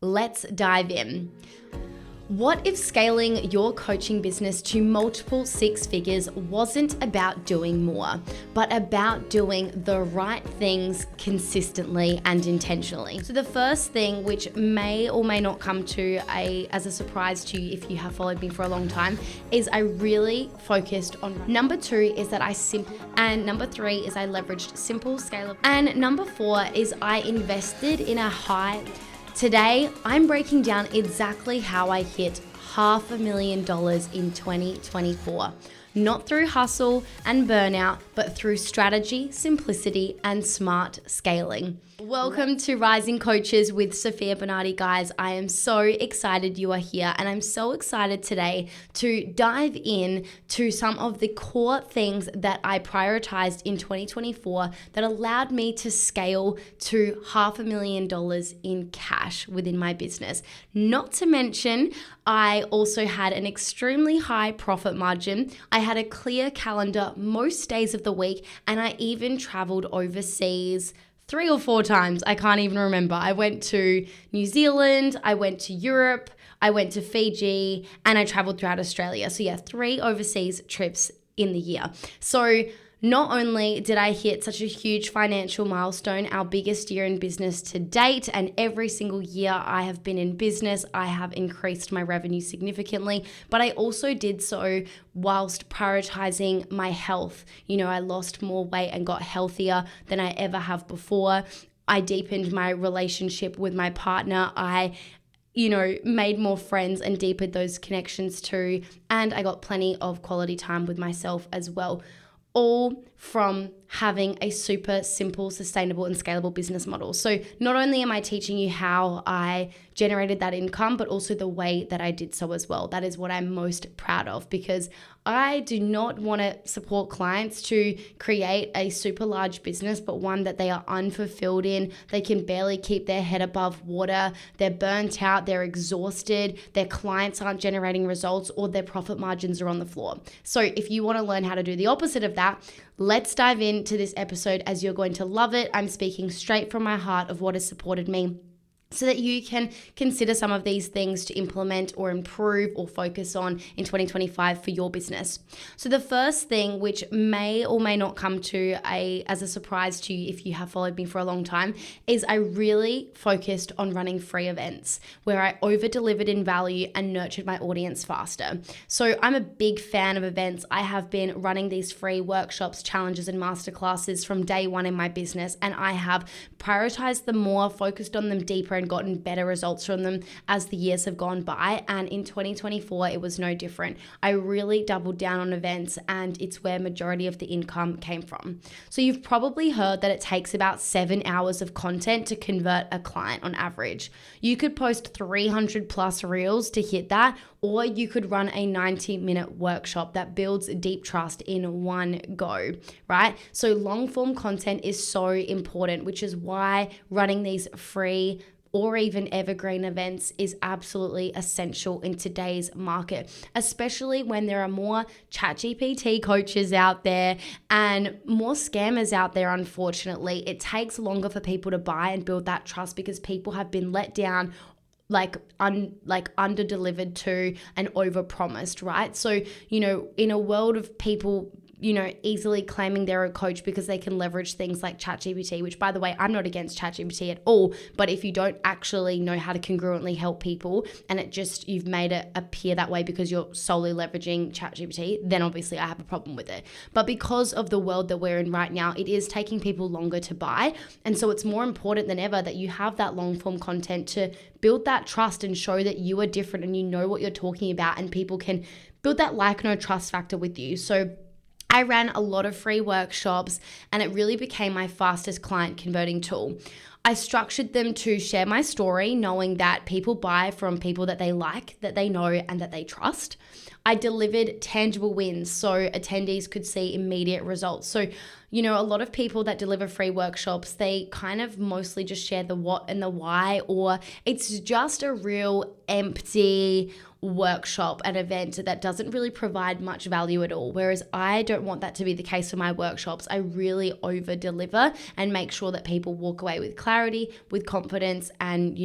Let's dive in. What if scaling your coaching business to multiple six figures wasn't about doing more, but about doing the right things consistently and intentionally? So the first thing, which may or may not come as a surprise to you if you have followed me for a long time, is I really focused on number 2 is that and number 3 is I leveraged simple, scalable, and number 4 is I invested in a high. Today, I'm breaking down exactly how I hit $500,000 in 2024. Not through hustle and burnout, but through strategy, simplicity, and smart scaling. Welcome to Rising Coaches with Sophia Bernardi, guys. I am so excited you are here, and I'm so excited today to dive in to some of the core things that I prioritized in 2024 that allowed me to scale to $500,000 in cash within my business. Not to mention, I also had an extremely high profit margin. I had a clear calendar most days of the week, and I even traveled overseas 3 or 4 times. I can't even remember. I went to New Zealand, I went to Europe, I went to Fiji, and I traveled throughout Australia. So yeah, 3 overseas trips in the year. So not only did I hit such a huge financial milestone, our biggest year in business to date, and every single year I have been in business, I have increased my revenue significantly, but I also did so whilst prioritizing my health. I lost more weight and got healthier than I ever have before. I deepened my relationship with my partner. I made more friends and deepened those connections too. And I got plenty of quality time with myself as well. All from having a super simple, sustainable, and scalable business model. So not only am I teaching you how I generated that income, but also the way that I did so as well. That is what I'm most proud of, because I do not want to support clients to create a super large business, but one that they are unfulfilled in. They can barely keep their head above water. They're burnt out. They're exhausted. Their clients aren't generating results, or their profit margins are on the floor. So if you want to learn how to do the opposite of that, let's dive into this episode, as you're going to love it. I'm speaking straight from my heart of what has supported me, so that you can consider some of these things to implement or improve or focus on in 2025 for your business. So the first thing, which may or may not come as a surprise to you if you have followed me for a long time, is I really focused on running free events where I over-delivered in value and nurtured my audience faster. So I'm a big fan of events. I have been running these free workshops, challenges, and masterclasses from day one in my business, and I have prioritized them more, focused on them deeper, and gotten better results from them as the years have gone by. And in 2024, it was no different. I really doubled down on events, and it's where majority of the income came from. So you've probably heard that it takes about 7 hours of content to convert a client on average. You could post 300 plus reels to hit that, or you could run a 90-minute workshop that builds deep trust in one go, right? So long form content is so important, which is why running these free or even evergreen events is absolutely essential in today's market, especially when there are more ChatGPT coaches out there and more scammers out there. Unfortunately, it takes longer for people to buy and build that trust because people have been let down, under-delivered to and over-promised, right? So, in a world of people easily claiming they're a coach because they can leverage things like ChatGPT, which, by the way, I'm not against ChatGPT at all, but if you don't actually know how to congruently help people and you've made it appear that way because you're solely leveraging ChatGPT, then obviously I have a problem with it. But because of the world that we're in right now, it is taking people longer to buy. And so it's more important than ever that you have that long form content to build that trust and show that you are different and you know what you're talking about, and people can build that no trust factor with you. So I ran a lot of free workshops, and it really became my fastest client converting tool. I structured them to share my story, knowing that people buy from people that they like, that they know, and that they trust. I delivered tangible wins so attendees could see immediate results. So, A lot of people that deliver free workshops, they kind of mostly just share the what and the why, or it's just a real empty workshop, an event that doesn't really provide much value at all. Whereas I don't want that to be the case for my workshops. I really over deliver and make sure that people walk away with clarity, with confidence, and,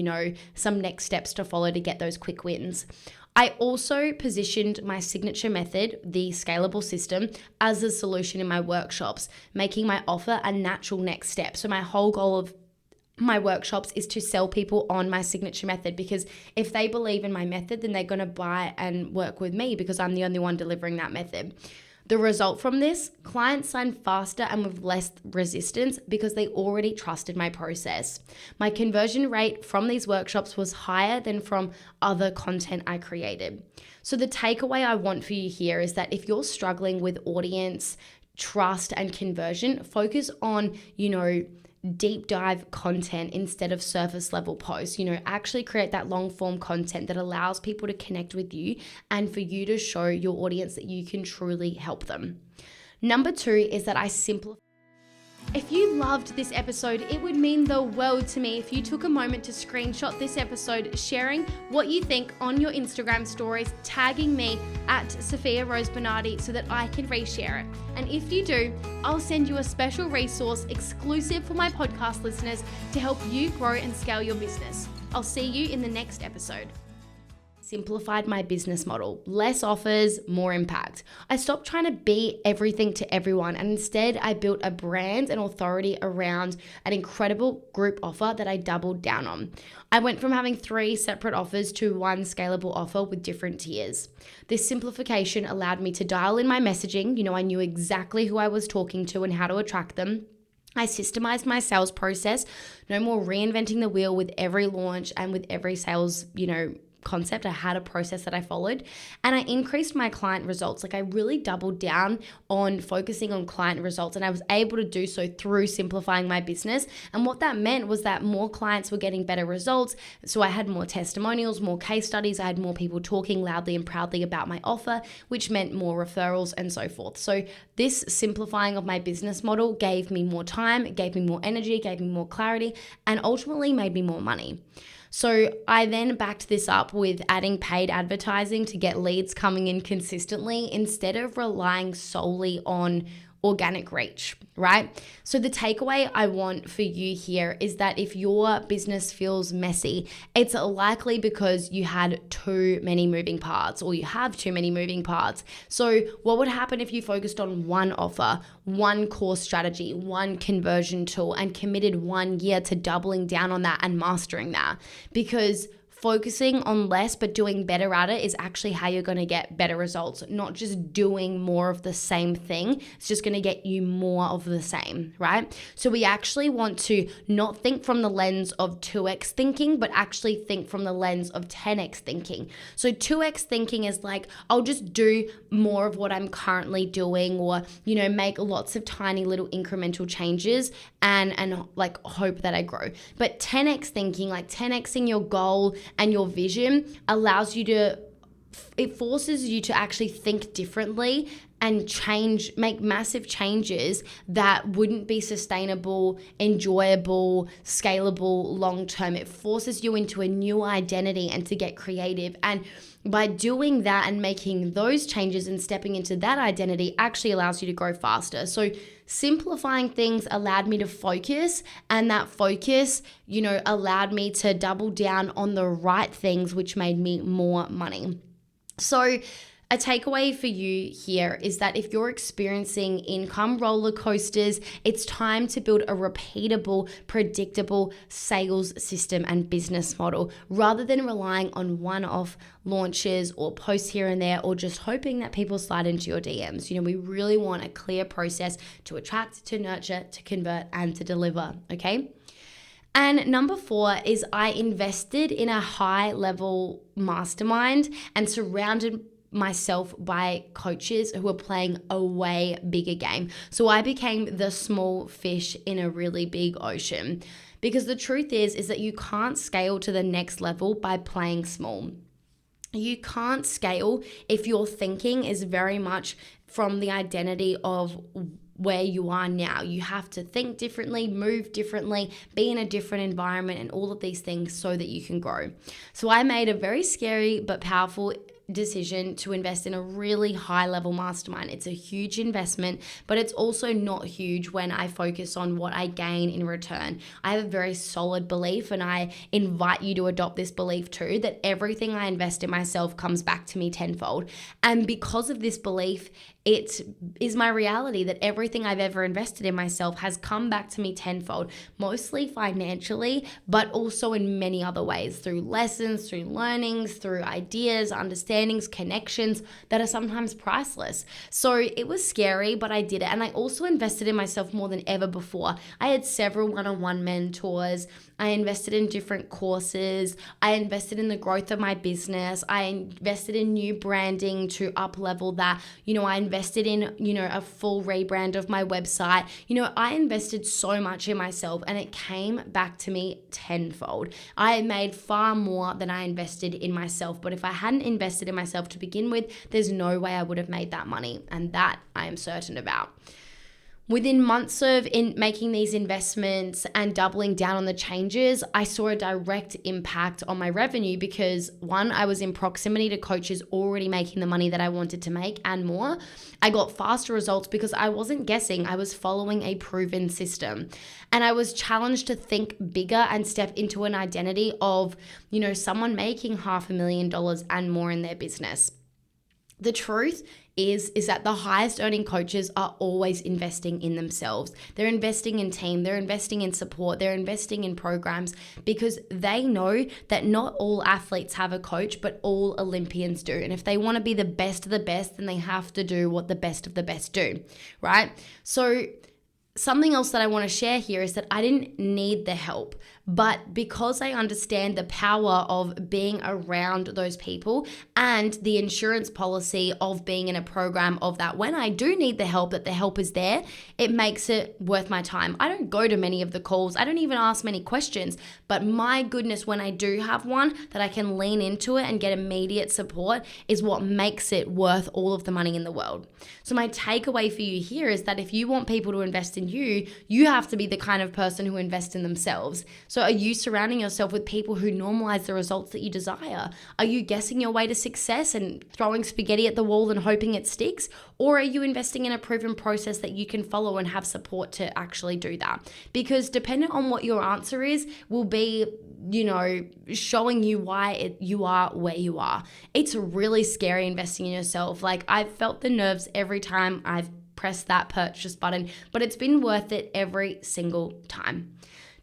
some next steps to follow to get those quick wins. I also positioned my signature method, the scalable system, as a solution in my workshops, making my offer a natural next step. So my whole goal of my workshops is to sell people on my signature method, because if they believe in my method, then they're going to buy and work with me because I'm the only one delivering that method. The result from this, clients sign faster and with less resistance because they already trusted my process. My conversion rate from these workshops was higher than from other content I created. So the takeaway I want for you here is that if you're struggling with audience, trust, and conversion, focus on, deep dive content instead of surface level posts. Actually create that long form content that allows people to connect with you and for you to show your audience that you can truly help them. Number 2 is that I simplify. If you loved this episode, it would mean the world to me if you took a moment to screenshot this episode, sharing what you think on your Instagram stories, tagging me at Sophia Rose Bernardi so that I can reshare it. And if you do, I'll send you a special resource exclusive for my podcast listeners to help you grow and scale your business. I'll see you in the next episode. Simplified my business model. Less offers, more impact. I stopped trying to be everything to everyone, and instead I built a brand and authority around an incredible group offer that I doubled down on. I went from having 3 separate offers to 1 scalable offer with different tiers. This simplification allowed me to dial in my messaging. I knew exactly who I was talking to and how to attract them. I systemized my sales process. No more reinventing the wheel with every launch and with every sales, concept. I had a process that I followed, and I increased my client results. I really doubled down on focusing on client results, and I was able to do so through simplifying my business. And what that meant was that more clients were getting better results. So I had more testimonials, more case studies. I had more people talking loudly and proudly about my offer, which meant more referrals and so forth. So this simplifying of my business model gave me more time, gave me more energy, gave me more clarity, and ultimately made me more money. So I then backed this up with adding paid advertising to get leads coming in consistently instead of relying solely on organic reach, right? So the takeaway I want for you here is that if your business feels messy, it's likely because you had too many moving parts, or you have too many moving parts. So what would happen if you focused on one offer, one core strategy, one conversion tool, and committed 1 year to doubling down on that and mastering that? Because focusing on less but doing better at it is actually how you're going to get better results, not just doing more of the same thing. It's just going to get you more of the same, right? So we actually want to not think from the lens of 2x thinking, but actually think from the lens of 10x thinking. So 2x thinking is I'll just do more of what I'm currently doing, or, make lots of tiny little incremental changes and hope that I grow. But 10x thinking, 10xing your goal and your vision, allows you to, it forces you to actually think differently and make massive changes that wouldn't be sustainable, enjoyable, scalable long-term. It forces you into a new identity and to get creative. And by doing that and making those changes and stepping into that identity actually allows you to grow faster. So simplifying things allowed me to focus, and that focus, allowed me to double down on the right things, which made me more money. So a takeaway for you here is that if you're experiencing income roller coasters, it's time to build a repeatable, predictable sales system and business model rather than relying on one-off launches or posts here and there, or just hoping that people slide into your DMs. We really want a clear process to attract, to nurture, to convert, and to deliver, okay? And number 4 is I invested in a high-level mastermind and surrounded myself by coaches who are playing a way bigger game. So I became the small fish in a really big ocean, because the truth is that you can't scale to the next level by playing small. You can't scale if your thinking is very much from the identity of where you are now. You have to think differently, move differently, be in a different environment, and all of these things so that you can grow. So I made a very scary but powerful decision to invest in a really high level mastermind. It's a huge investment, but it's also not huge when I focus on what I gain in return. I have a very solid belief, and I invite you to adopt this belief too, that everything I invest in myself comes back to me tenfold. And because of this belief, it is my reality that everything I've ever invested in myself has come back to me tenfold, mostly financially, but also in many other ways, through lessons, through learnings, through ideas, understandings, connections that are sometimes priceless. So it was scary, but I did it. And I also invested in myself more than ever before. I had several one-on-one mentors. I invested in different courses. I invested in the growth of my business. I invested in new branding to up-level that. I invested in, a full rebrand of my website. I invested so much in myself, and it came back to me tenfold. I made far more than I invested in myself. But if I hadn't invested in myself to begin with, there's no way I would have made that money. And that I am certain about. Within months of making these investments and doubling down on the changes, I saw a direct impact on my revenue because, one, I was in proximity to coaches already making the money that I wanted to make and more. I got faster results because I wasn't guessing. I was following a proven system. And I was challenged to think bigger and step into an identity of, someone making $500,000 and more in their business. The truth is that the highest earning coaches are always investing in themselves. They're investing in team, they're investing in support, they're investing in programs because they know that not all athletes have a coach, but all Olympians do. And if they want to be the best of the best, then they have to do what the best of the best do, right? So something else that I want to share here is that I didn't need the help, but because I understand the power of being around those people and the insurance policy of being in a program of that, when I do need the help, that the help is there, it makes it worth my time. I don't go to many of the calls. I don't even ask many questions, but my goodness, when I do have one that I can lean into it and get immediate support is what makes it worth all of the money in the world. So my takeaway for you here is that if you want people to invest in you, you have to be the kind of person who invests in themselves. So are you surrounding yourself with people who normalize the results that you desire? Are you guessing your way to success and throwing spaghetti at the wall and hoping it sticks? Or are you investing in a proven process that you can follow and have support to actually do that? Because depending on what your answer is, will be, showing you why you are where you are. It's really scary investing in yourself. Like, I've felt the nerves every time I've press that purchase button, but it's been worth it every single time.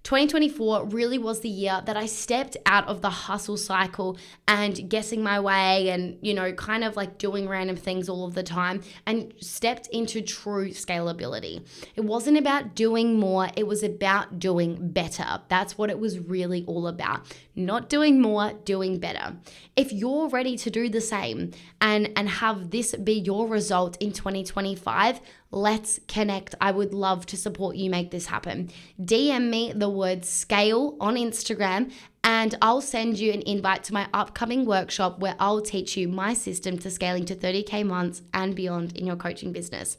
2024 really was the year that I stepped out of the hustle cycle and guessing my way and, kind of like doing random things all of the time and stepped into true scalability. It wasn't about doing more. It was about doing better. That's what it was really all about. Not doing more, doing better. If you're ready to do the same and have this be your result in 2025, let's connect. I would love to support you make this happen. DM me the word scale on Instagram and I'll send you an invite to my upcoming workshop where I'll teach you my system to scaling to 30K months and beyond in your coaching business.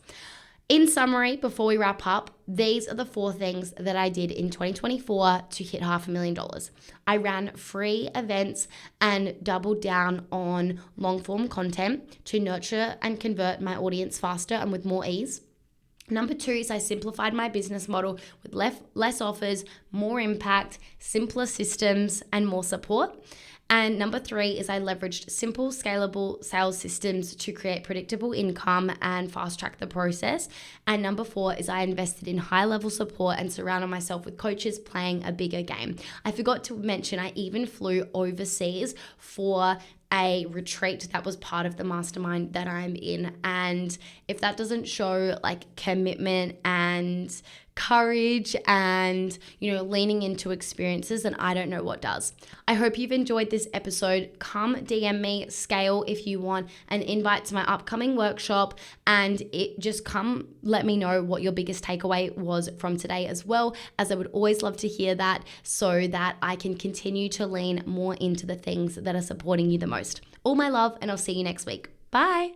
In summary, before we wrap up, these are the 4 things that I did in 2024 to hit $500,000. I ran free events and doubled down on long form content to nurture and convert my audience faster and with more ease. Number 2 is I simplified my business model with less offers, more impact, simpler systems, and more support. And number 3 is I leveraged simple, scalable sales systems to create predictable income and fast track the process. And number 4 is I invested in high level support and surrounded myself with coaches playing a bigger game. I forgot to mention I even flew overseas for a retreat that was part of the mastermind that I'm in. And if that doesn't show like commitment and courage and, leaning into experiences, then I don't know what does. I hope you've enjoyed this episode. Come DM me, Scale, if you want an invite to my upcoming workshop, and come let me know what your biggest takeaway was from today as well, as I would always love to hear that so that I can continue to lean more into the things that are supporting you the most. All my love, and I'll see you next week. Bye.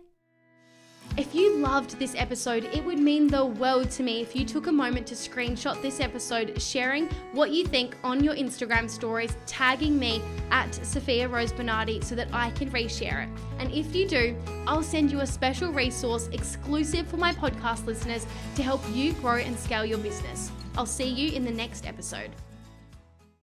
If you loved this episode, it would mean the world to me if you took a moment to screenshot this episode, sharing what you think on your Instagram stories, tagging me at Sophia Rose Bernardi so that I can reshare it. And if you do, I'll send you a special resource exclusive for my podcast listeners to help you grow and scale your business. I'll see you in the next episode.